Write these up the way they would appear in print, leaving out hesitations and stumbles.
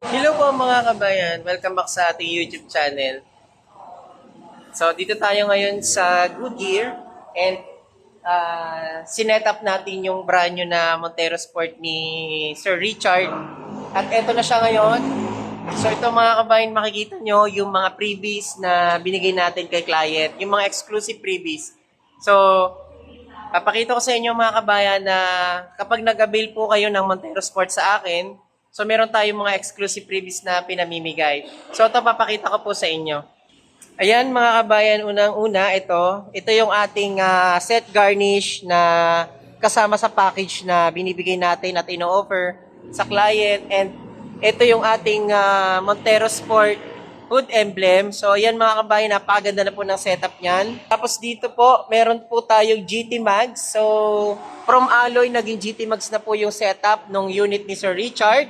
Hello po mga kabayan, welcome back sa ating YouTube channel. So dito tayo ngayon sa Goodyear and sinet up natin yung brand new na Montero Sport ni Sir Richard. At eto na siya ngayon. So ito mga kabayan, makikita nyo yung mga freebies na binigay natin kay client, yung mga exclusive freebies. So papakita ko sa inyo mga kabayan na kapag nag-avail po kayo ng Montero Sport sa akin, so meron tayong mga exclusive freebies na pinamimigay. So ito papakita ko po sa inyo. Ayan mga kabayan, unang-una ito yung ating set garnish na kasama sa package na binibigay natin at ino-offer sa client, and ito yung ating Montero Sport hood emblem. So ayan mga kabayan, napakaganda na po ng setup niyan. Tapos dito po, meron po tayong GT Mags. So from alloy, naging GT Mags na po yung setup ng unit ni Sir Richard.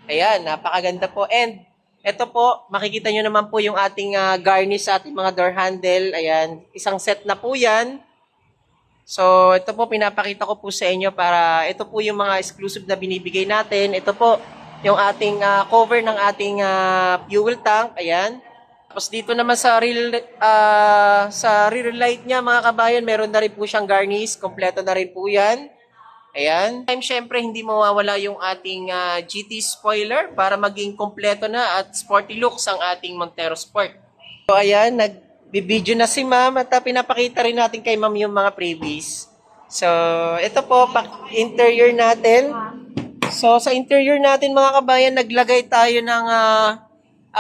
Ayan, napakaganda po. And ito po, makikita nyo naman po yung ating garnish sa ating mga door handle. Ayan, isang set na po yan. So ito po, pinapakita ko po sa inyo para ito po yung mga exclusive na binibigay natin. Ito po, yung ating cover ng ating fuel tank. Ayan. Tapos dito naman sa rear light niya mga kabayan, meron na rin po siyang garnish. Kompleto na rin po yan. Ayan. Siyempre, hindi mawawala yung ating GT spoiler para maging kompleto na at sporty looks ang ating Montero Sport. So, ayan, nag-video na si ma'am at pinapakita rin natin kay ma'am yung mga freebies. So, ito po, interior natin. So, sa interior natin mga kabayan, naglagay tayo ng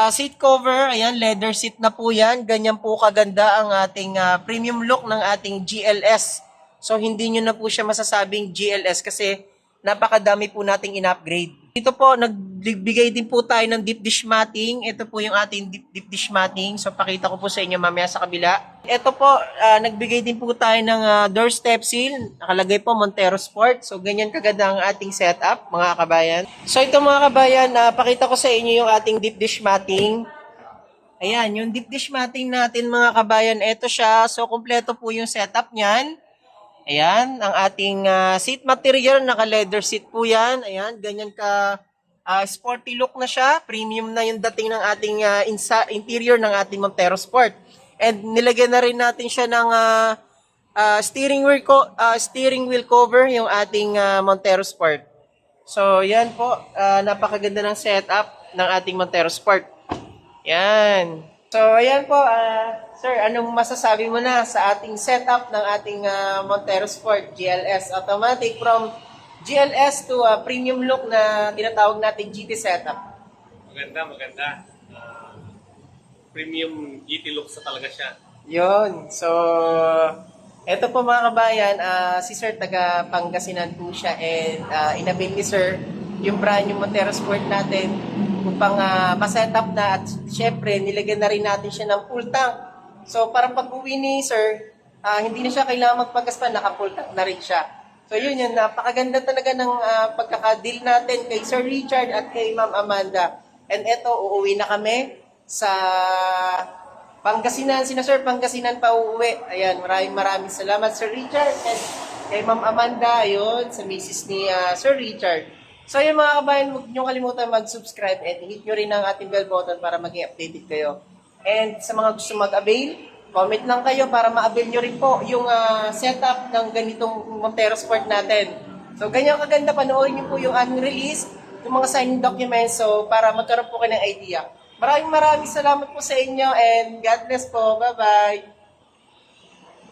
seat cover. Ayan, leather seat na po yan. Ganyan po kaganda ang ating premium look ng ating GLS. So, hindi nyo na po siya masasabing GLS kasi napakadami po nating in-upgrade. Dito po, nagbigay din po tayo ng deep dish matting. Ito po yung ating deep dish matting. So, pakita ko po sa inyo mamaya sa kabila. Ito po, nagbigay din po tayo ng doorstep seal. Nakalagay po Montero Sport. So, ganyan kaganda ang ating setup, mga kabayan. So, ito mga kabayan, pakita ko sa inyo yung ating deep dish matting. Ayan, yung deep dish matting natin mga kabayan, ito siya. So, kompleto po yung setup niyan. Ayan, ang ating seat material, naka-leather seat po yan. Ayan, ganyan ka sporty look na siya. Premium na yung dating ng ating interior ng ating Montero Sport. And nilagyan na rin natin siya ng steering wheel cover, yung ating Montero Sport. So, yan po, napakaganda ng setup ng ating Montero Sport. Yan. So, ayan po, sir, anong masasabi mo na sa ating setup ng ating Montero Sport GLS automatic from GLS to premium look na tinatawag nating GT setup? Maganda. Premium GT look sa talaga siya. Yun. So, eto po mga kabayan, si Sir taga Pangasinan po siya, and inabil ni Sir yung brand new Montero Sport natin upang ma-setup na, at syempre nilagyan na rin natin siya ng full tank. So parang pag-uwi ni Sir, hindi na siya kailangan magpagaspan, naka-full tank na rin siya. So yun, napakaganda talaga ng pagkaka-deal natin kay Sir Richard at kay Ma'am Amanda. And eto, uuwi na kami sa Pangasinan. Sina Sir Pangasinan pa uuwi. Ayan, maraming salamat Sir Richard and kay Ma'am Amanda, ayun, sa misis ni Sir Richard. So yun mga kabayan, huwag nyo kalimutan mag-subscribe and hit nyo rin ang ating bell button para maging updated kayo. And sa mga gusto mag-avail, comment lang kayo para ma-avail nyo rin po yung setup ng ganitong Montero Sport natin. So ganyan kaganda, panoorin nyo po yung aming release, yung mga signing documents, so para magkaroon po kayo ng idea. Maraming salamat po sa inyo and God bless po. Bye-bye!